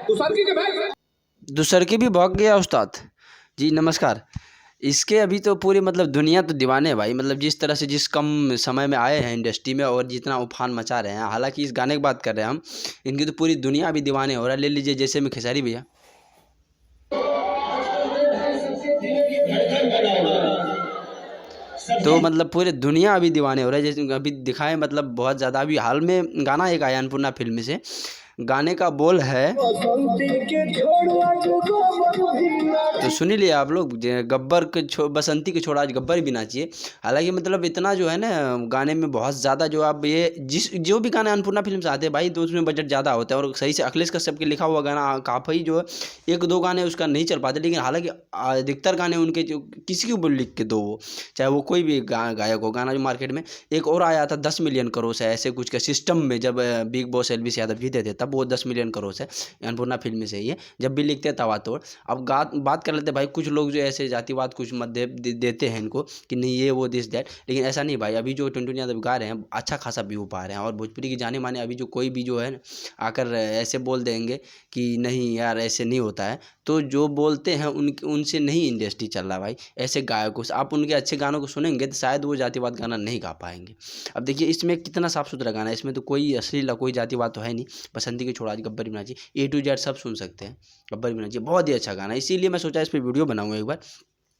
दुसरके भी भाग गया उस्ताद जी। नमस्कार। इसके अभी तो पूरी मतलब दुनिया तो दीवाने है भाई। मतलब जिस तरह से जिस कम समय में आए हैं इंडस्ट्री में और जितना उफान मचा रहे हैं। हालांकि इस गाने की बात कर रहे हैं हम, इनकी तो पूरी दुनिया अभी दीवाने हो रहा है। ले लीजिए जैसे में खेसारी भैया, तो मतलब पूरे दुनिया अभी दीवाने हो रहे हैं। जैसे अभी दिखाए मतलब बहुत ज़्यादा। अभी हाल में गाना एक आया अन्नपूर्णा फिल्म से, गाने का बोल है तो सुन ही लिया आप लोग, गब्बर के बसंती के छोड़ा आज गब्बर भी नाचिए। हालांकि मतलब इतना जो है ना गाने में बहुत ज़्यादा जो आप ये जो भी गाने अन्नपूर्णा फिल्म से आते हैं भाई, तो उसमें बजट ज़्यादा होता है और सही से अखिलेश कश्यप के लिखा हुआ गाना काफ़ी जो है, एक दो गाने उसका नहीं चल पाते। लेकिन हालांकि अधिकतर गाने उनके जो किसी के ऊपर लिख के दो, वो चाहे वो कोई भी गायक हो। गाना जो मार्केट में एक और आया था 10 मिलियन करोड़ से ऐसे कुछ के सिस्टम में, जब बिग बॉस एलवीस यादव जीते थे तब वो 10 मिलियन करोड़ से अन्नपूर्णा फिल्म से ही है। जब भी लिखते तवा तोड़। अब बात कर लेते भाई, कुछ लोग जो ऐसे जातिवाद कुछ मत देते हैं इनको कि नहीं ये वो दिस दैट, लेकिन ऐसा नहीं भाई। अभी जो टुनटुन यादव गा रहे हैं अच्छा खासा व्यू पा रहे हैं। और भोजपुरी की जाने माने अभी जो कोई भी जो है आकर ऐसे बोल देंगे कि नहीं यार ऐसे नहीं होता है, तो जो बोलते हैं उनसे नहीं इंडस्ट्री चल रहा भाई। ऐसे गायकों से आप उनके अच्छे गानों को सुनेंगे तो शायद वो जातिवाद गाना नहीं गा पाएंगे। अब देखिए इसमें कितना साफ सुथरा गाना है, इसमें तो कोई अश्लील कोई जातिवाद तो है नहीं। बसंती के छोड़ा गब्बर भी नाचिए A to Z सब सुन सकते हैं। गब्बर भी नाचिए बहुत ही अच्छा गाना है, इसीलिए मैं सोचा इस पर वीडियो बनाऊंगा एक बार।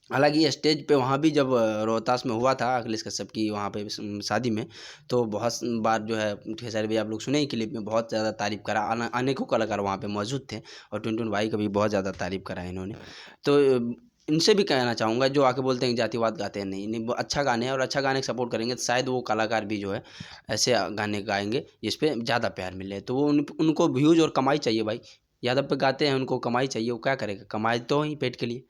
हालांकि ये स्टेज पे वहाँ भी जब रोहतास में हुआ था अखिलेश कश्यप की वहाँ पे शादी में, तो बहुत बार जो है खेसारी भी आप लोग सुने ही क्लिप में बहुत ज़्यादा तारीफ करा। अनेकों कलाकार वहाँ पे मौजूद थे और टुनटुन भाई का भी बहुत ज़्यादा तारीफ करा है इन्होंने। तो इनसे भी कहना चाहूँगा जो आके बोलते हैं कि जातिवाद गाते हैं, नहीं नहीं वो अच्छा गाने हैं और अच्छा गाने का सपोर्ट करेंगे तो शायद वो कलाकार भी जो है ऐसे गाने गाएंगे जिस पे ज़्यादा प्यार मिले। तो वो उनको व्यूज़ और कमाई चाहिए भाई। यादव पे गाते हैं उनको कमाई चाहिए, वो क्या करेगा, कमाई तो ही पेट के लिए।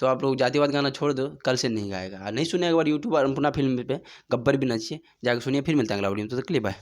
तो आप लोग जातिवाद गाना छोड़ दो, कल से नहीं गाएगा। नहीं सुने एक बार यूट्यूब अन्नपूर्णा फिल्म पे गब्बर भी नाचिए, जाकर सुनिए। फिर मिलते हैं अगला वीडियो में, तो क्लिप है।